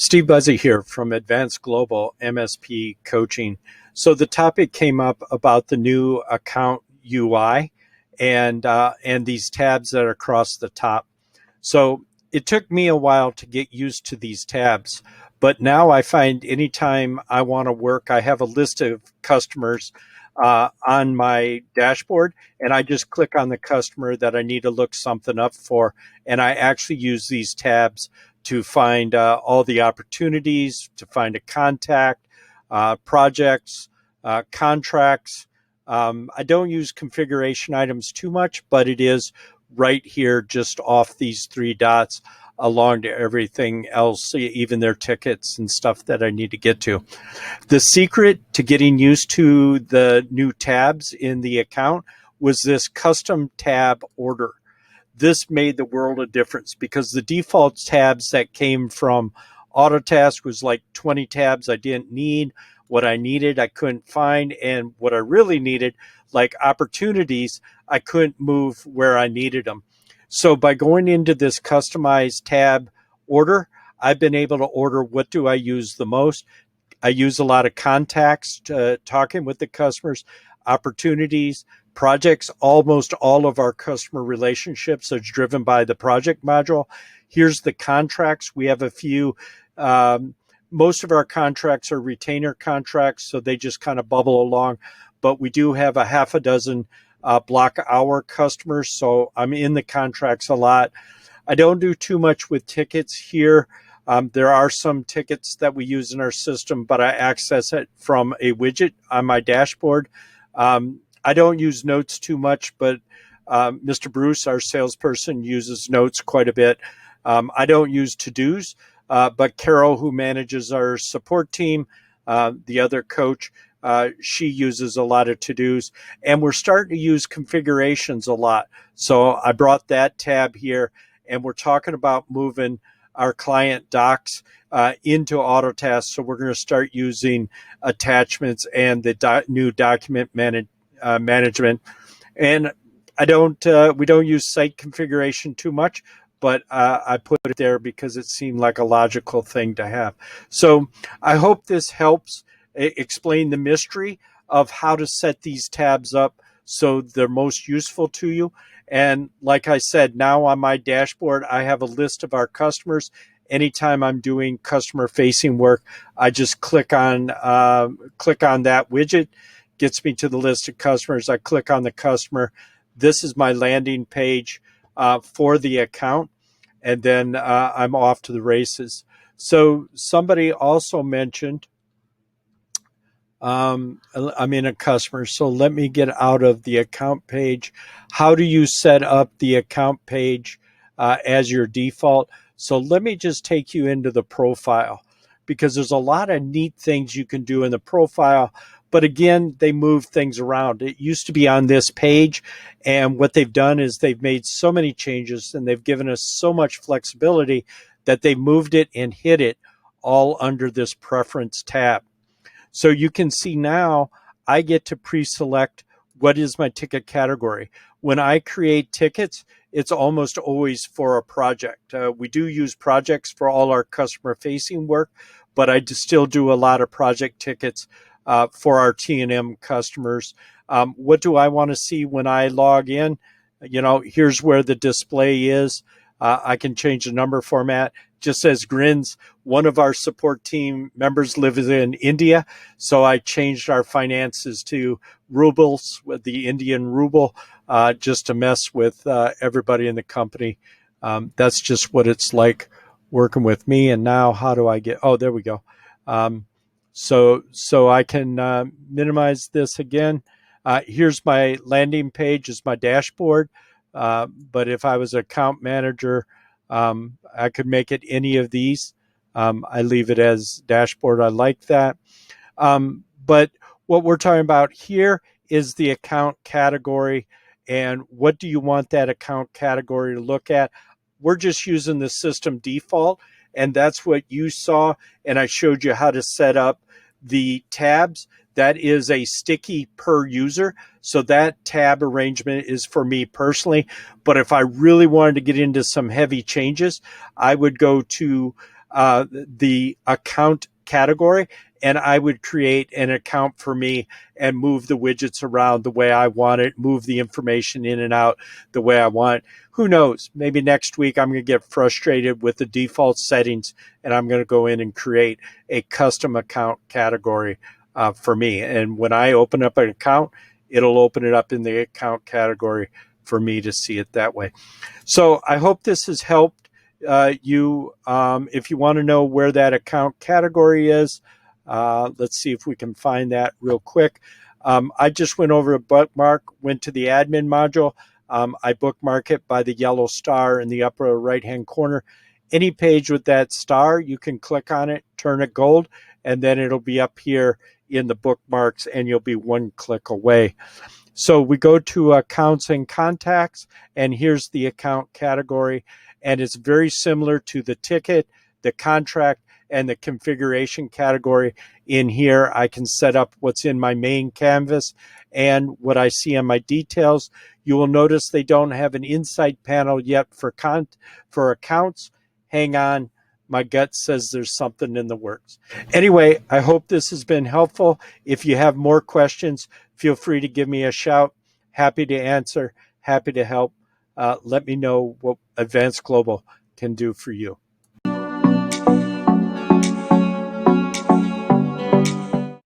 Steve Buzzy here from Advanced Global MSP Coaching. So the topic came up about the new account UI and these tabs that are across the top. So it took me a while to get used to these tabs, but now I find anytime I want to work, I have a list of customers on my dashboard, and I just click on the customer that I need to look something up for, and I actually use these tabs to find all the opportunities, to find a contact, projects, contracts. I don't use configuration items too much, but it is right here just off these three dots along to everything else, even their tickets and stuff that I need to get to. The secret to getting used to the new tabs in the account was this custom tab order. This made the world of difference because the default tabs that came from Autotask was like 20 tabs I didn't need. What I needed, I couldn't find. And what I really needed, like opportunities, I couldn't move where I needed them. So by going into this customized tab order, I've been able to order what do I use the most. I use a lot of contacts, talking with the customers, opportunities, projects. Almost all of our customer relationships are driven by the project module. Here's the contracts. We have a few. Most of our contracts are retainer contracts, so they just kind of bubble along. But we do have a half a dozen block hour customers, so I'm in the contracts a lot. I don't do too much with tickets here. There are some tickets that we use in our system, but I access it from a widget on my dashboard. I don't use notes too much, but Mr. Bruce, our salesperson, uses notes quite a bit. I don't use to-dos, but Carol, who manages our support team, the other coach, she uses a lot of to-dos. And we're starting to use configurations a lot. So I brought that tab here, and we're talking about moving our client docs into Autotask. So we're going to start using attachments and the new document management. And we don't use site configuration too much, but I put it there because it seemed like a logical thing to have. So I hope this helps explain the mystery of how to set these tabs up so they're most useful to you. And like I said, now on my dashboard, I have a list of our customers. Anytime I'm doing customer facing work, I just click on that widget, gets me to the list of customers. I click on the customer. This is my landing page for the account. And then I'm off to the races. So somebody also mentioned, I'm in a customer, so let me get out of the account page. How do you set up the account page as your default? So let me just take you into the profile, because there's a lot of neat things you can do in the profile. But again, they move things around. It used to be on this page, and what they've done is they've made so many changes and they've given us so much flexibility that they moved it and hid it all under this preference tab. So you can see now I get to pre-select what is my ticket category. When I create tickets, it's almost always for a project. We do use projects for all our customer-facing work, but I still do a lot of project tickets for our T&M customers. What do I want to see when I log in? Here's where the display is. I can change the number format. Just says grins. One of our support team members lives in India, so I changed our finances to rubles, with the Indian ruble, just to mess with everybody in the company. That's just what it's like working with me. And now how do I get, oh, there we go. So I can minimize this again. Here's my landing page, is my dashboard. But if I was an account manager, I could make it any of these. I leave it as dashboard. I like that. But what we're talking about here is the account category. And what do you want that account category to look at? We're just using the system default, and that's what you saw. And I showed you how to set up the tabs. That is a sticky per user. So that tab arrangement is for me personally. But if I really wanted to get into some heavy changes, I would go to the account category, and I would create an account for me and move the widgets around the way I want it, move the information in and out the way I want. Who knows? Maybe next week I'm going to get frustrated with the default settings and I'm going to go in and create a custom account category for me. And when I open up an account, it'll open it up in the account category for me to see it that way. So I hope this has helped you. If you want to know where that account category is, let's see if we can find that real quick. I just went over a bookmark, went to the admin module. I bookmark it by the yellow star in the upper right-hand corner. Any page with that star, you can click on it, turn it gold, and then it'll be up here in the bookmarks, and you'll be one click away. So we go to accounts and contacts, and here's the account category. And it's very similar to the ticket, the contract, and the configuration category. In here, I can set up what's in my main canvas and what I see on my details. You will notice they don't have an insight panel yet for accounts. Hang on. My gut says there's something in the works. Anyway, I hope this has been helpful. If you have more questions, feel free to give me a shout. Happy to answer, happy to help. Let me know what Advanced Global can do for you.